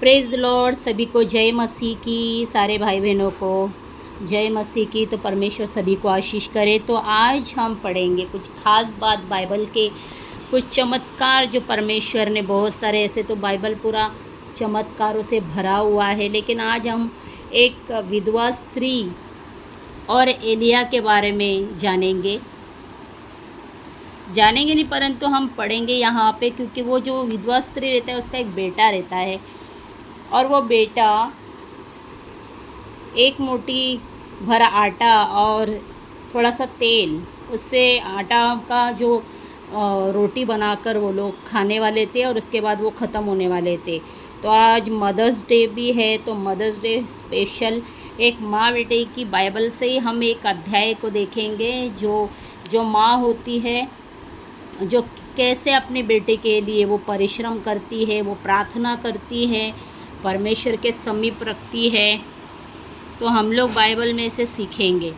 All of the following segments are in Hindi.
Praise Lord. सभी को जय मसीह की, सारे भाई बहनों को जय मसीह की। तो परमेश्वर सभी को आशीष करे। तो आज हम पढ़ेंगे कुछ ख़ास बात बाइबल के, कुछ चमत्कार जो परमेश्वर ने, बहुत सारे ऐसे तो बाइबल पूरा चमत्कारों से भरा हुआ है, लेकिन आज हम एक विधवा स्त्री और एलिया के बारे में जानेंगे नहीं, परंतु हम पढ़ेंगे यहाँ पे, क्योंकि वो जो विधवा स्त्री रहता है उसका एक बेटा रहता है, और वो बेटा एक मुट्ठी भर आटा और थोड़ा सा तेल, उससे आटा का जो रोटी बनाकर वो लोग खाने वाले थे, और उसके बाद वो ख़त्म होने वाले थे। तो आज मदर्स डे भी है, तो मदर्स डे स्पेशल एक माँ बेटे की बाइबल से ही हम एक अध्याय को देखेंगे, जो माँ होती है, जो कैसे अपने बेटे के लिए वो परिश्रम करती है, वो प्रार्थना करती है, परमेश्वर के समीप रखती है। तो हम लोग बाइबल में से सीखेंगे।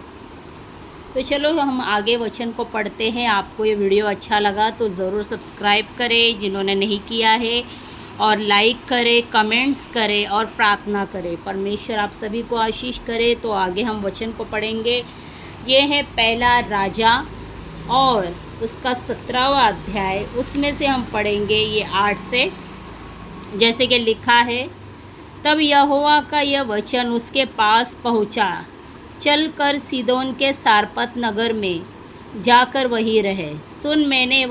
तो चलो हम आगे वचन को पढ़ते हैं। आपको ये वीडियो अच्छा लगा तो ज़रूर सब्सक्राइब करें जिन्होंने नहीं किया है, और लाइक करें, कमेंट्स करें और प्रार्थना करें। परमेश्वर आप सभी को आशीष करे। तो आगे हम वचन को पढ़ेंगे। ये है पहला राजा और उसका 17वां अध्याय, उसमें से हम पढ़ेंगे ये 8 से। जैसे कि लिखा है, तब यहोवा का यह वचन उसके पास पहुंचा, चल कर सीदोन के सारपत नगर में जाकर वहीं रहे। सुन, मैंने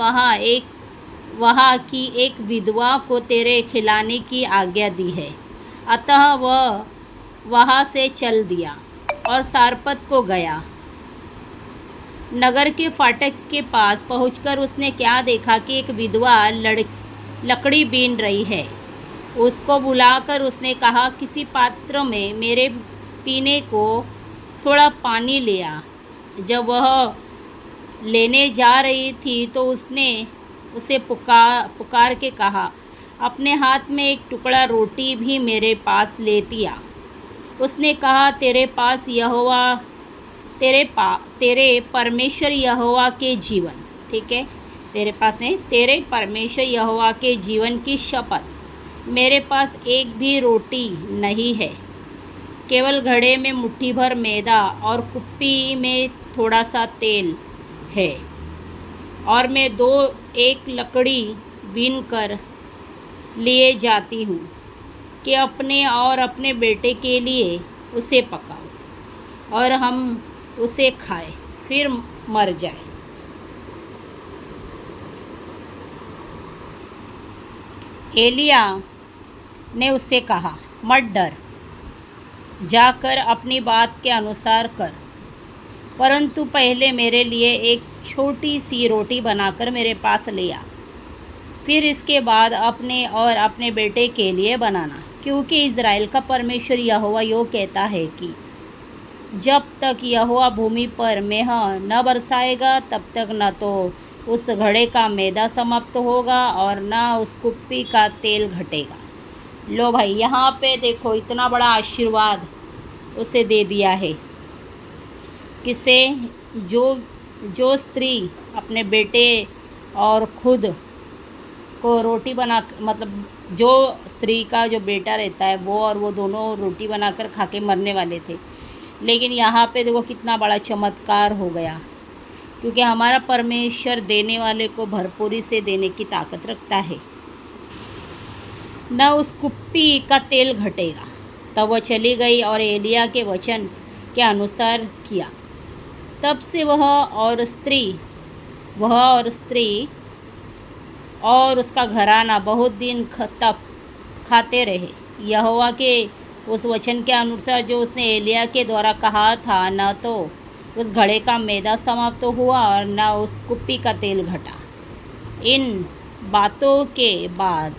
वहाँ की एक विधवा को तेरे खिलाने की आज्ञा दी है। अतः वह वहाँ से चल दिया और सारपत को गया। नगर के फाटक के पास पहुंचकर उसने क्या देखा कि एक विधवा लकड़ी बीन रही है। उसको बुलाकर उसने कहा, किसी पात्र में मेरे पीने को थोड़ा पानी ले आ। जब वह लेने जा रही थी तो उसने उसे पुकार के कहा, अपने हाथ में एक टुकड़ा रोटी भी मेरे पास लेती आ। उसने कहा, तेरे परमेश्वर यहोवा के जीवन, ठीक है, तेरे पास नहीं, तेरे परमेश्वर यहोवा के जीवन की शपथ, मेरे पास एक भी रोटी नहीं है, केवल घड़े में मुट्ठी भर मैदा और कुप्पी में थोड़ा सा तेल है, और मैं एक लकड़ी बीन कर लिए जाती हूँ कि अपने और अपने बेटे के लिए उसे पकाओ और हम उसे खाए, फिर मर जाए। एलिया ने उससे कहा, मत डर, जाकर अपनी बात के अनुसार कर, परंतु पहले मेरे लिए एक छोटी सी रोटी बनाकर मेरे पास ले आ। फिर इसके बाद अपने और अपने बेटे के लिए बनाना, क्योंकि इज़राइल का परमेश्वर यहोवा यो कहता है कि जब तक यहोवा भूमि पर मेंह न बरसाएगा, तब तक न तो उस घड़े का मैदा समाप्त होगा और न उस कुप्पी का तेल घटेगा। लो भाई, यहाँ पे देखो, इतना बड़ा आशीर्वाद उसे दे दिया है। किसे? जो स्त्री अपने बेटे और खुद को रोटी बना, मतलब जो स्त्री का जो बेटा रहता है वो, और वो दोनों रोटी बनाकर खा के मरने वाले थे। लेकिन यहाँ पे देखो कितना बड़ा चमत्कार हो गया, क्योंकि हमारा परमेश्वर देने वाले को भरपूरी से देने की ताकत रखता है। न उस कुप्पी का तेल घटेगा। तब वह चली गई और एलिया के वचन के अनुसार किया। तब से वह और स्त्री और उसका घराना बहुत दिन तक खाते रहे, यहोवा के उस वचन के अनुसार जो उसने एलिया के द्वारा कहा था। न तो उस घड़े का मैदा समाप्त हुआ और न उस कुप्पी का तेल घटा। इन बातों के बाद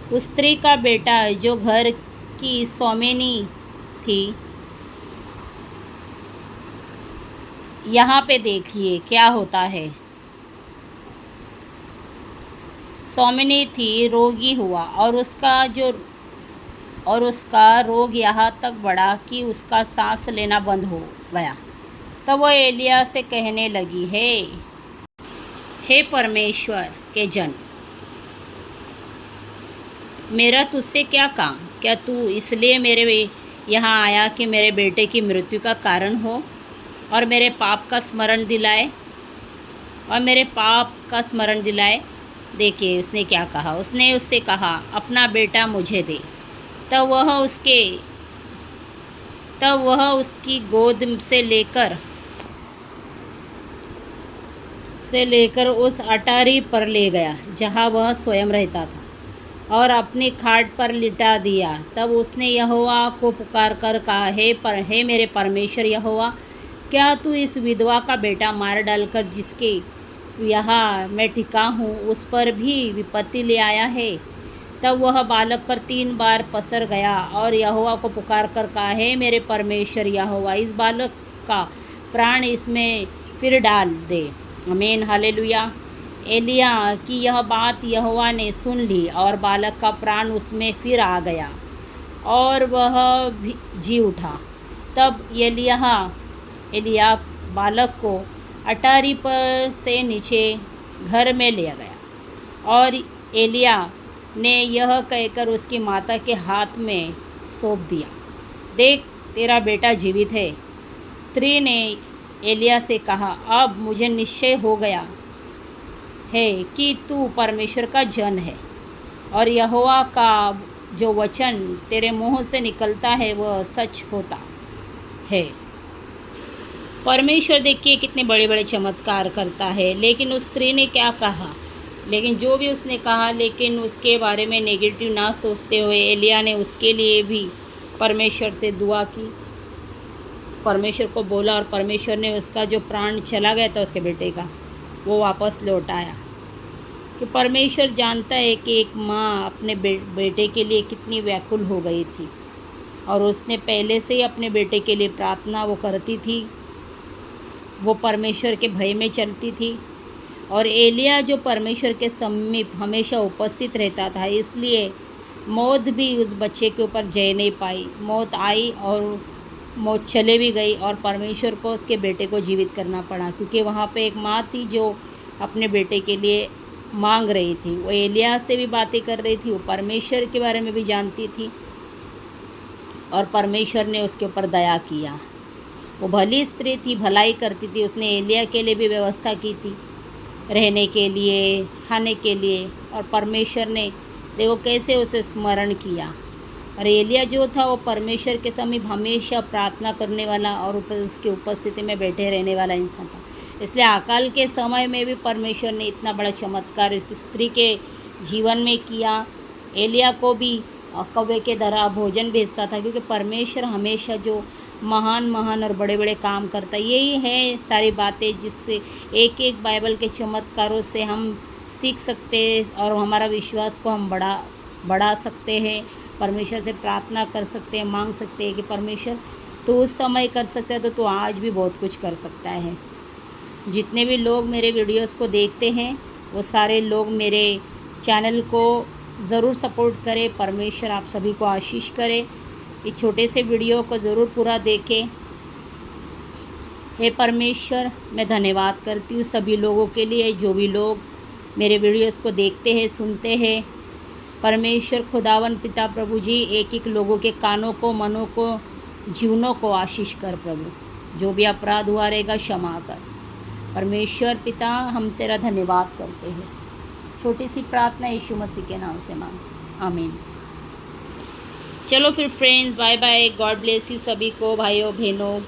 उस स्त्री का बेटा, जो घर की स्वामिनी थी, यहाँ पे देखिए क्या होता है, स्वामिनी थी, रोगी हुआ, और उसका रोग यहाँ तक बढ़ा कि उसका सांस लेना बंद हो गया। तब वह एलिया से कहने लगी, हे परमेश्वर के जन, मेरा तुझसे क्या काम? क्या तू इसलिए मेरे यहाँ आया कि मेरे बेटे की मृत्यु का कारण हो और मेरे पाप का स्मरण दिलाए देखिए उसने क्या कहा, उसने उससे कहा अपना बेटा मुझे दे। तब वह उसके तब वह उसकी गोद से लेकर उस अटारी पर ले गया जहाँ वह स्वयं रहता था और अपनी खाट पर लिटा दिया। तब उसने यहोवा को पुकार कर कहा, हे मेरे परमेश्वर यहोवा, क्या तू इस विधवा का बेटा मार डालकर जिसके यहाँ मैं टिका हूँ उस पर भी विपत्ति ले आया है? तब वह बालक पर 3 बार पसर गया और यहोवा को पुकार कर कहा, हे मेरे परमेश्वर यहोवा, इस बालक का प्राण इसमें फिर डाल दे। आमीन, हालेलुया। एलिया की यह बात यहोवा ने सुन ली और बालक का प्राण उसमें फिर आ गया और वह भी जी उठा। तब एलिया बालक को अटारी पर से नीचे घर में ले गया और एलिया ने यह कहकर उसकी माता के हाथ में सौंप दिया, देख तेरा बेटा जीवित है। स्त्री ने एलिया से कहा, अब मुझे निश्चय हो गया है कि तू परमेश्वर का जन है और यहोवा का जो वचन तेरे मुंह से निकलता है वह सच होता है। परमेश्वर देखिए कितने बड़े बड़े चमत्कार करता है। लेकिन उस स्त्री ने क्या कहा, लेकिन जो भी उसने कहा, लेकिन उसके बारे में नेगेटिव ना सोचते हुए एलिया ने उसके लिए भी परमेश्वर से दुआ की, परमेश्वर को बोला और परमेश्वर ने उसका जो प्राण चला गया था उसके बेटे का वो वापस लौटाया। कि परमेश्वर जानता है कि एक माँ अपने बेटे के लिए कितनी व्याकुल हो गई थी और उसने पहले से ही अपने बेटे के लिए प्रार्थना वो करती थी, वो परमेश्वर के भय में चलती थी। और एलिया जो परमेश्वर के समीप हमेशा उपस्थित रहता था, इसलिए मौत भी उस बच्चे के ऊपर जय नहीं पाई। मौत आई और मौत चले भी गई और परमेश्वर को उसके बेटे को जीवित करना पड़ा, क्योंकि वहाँ पे एक माँ थी जो अपने बेटे के लिए मांग रही थी। वो एलिया से भी बातें कर रही थी, वो परमेश्वर के बारे में भी जानती थी और परमेश्वर ने उसके ऊपर दया किया। वो भली स्त्री थी, भलाई करती थी। उसने एलिया के लिए भी व्यवस्था की थी, रहने के लिए, खाने के लिए, और परमेश्वर ने देखो कैसे उसे स्मरण किया। और एलिया जो था वो परमेश्वर के समीप हमेशा प्रार्थना करने वाला और उसकी उपस्थिति में बैठे रहने वाला इंसान था। इसलिए अकाल के समय में भी परमेश्वर ने इतना बड़ा चमत्कार इस स्त्री के जीवन में किया। एलिया को भी कौवे के द्वारा भोजन भेजता था, क्योंकि परमेश्वर हमेशा जो महान और बड़े बड़े काम करता है। यही है सारी बातें जिससे एक एक बाइबल के चमत्कारों से हम सीख सकते हैं और हमारा विश्वास को हम बढ़ा सकते हैं। परमेश्वर से प्रार्थना कर सकते हैं, मांग सकते हैं कि परमेश्वर तो उस समय कर सकता है तो आज भी बहुत कुछ कर सकता है। जितने भी लोग मेरे वीडियोस को देखते हैं वो सारे लोग मेरे चैनल को ज़रूर सपोर्ट करें। परमेश्वर आप सभी को आशीष करे। इस छोटे से वीडियो को ज़रूर पूरा देखें। हे परमेश्वर, मैं धन्यवाद करती हूँ सभी लोगों के लिए जो भी लोग मेरे वीडियोस को देखते हैं, सुनते हैं। परमेश्वर खुदावन पिता प्रभु जी, एक एक लोगों के कानों को, मनों को, जीवनों को आशीष कर प्रभु। जो भी अपराध हुआ रहेगा क्षमा कर परमेश्वर पिता। हम तेरा धन्यवाद करते हैं। छोटी सी प्रार्थना यीशु मसीह के नाम से मांग, आमीन। चलो फिर friends, bye bye, God bless you सभी को, भाइयों बहनों।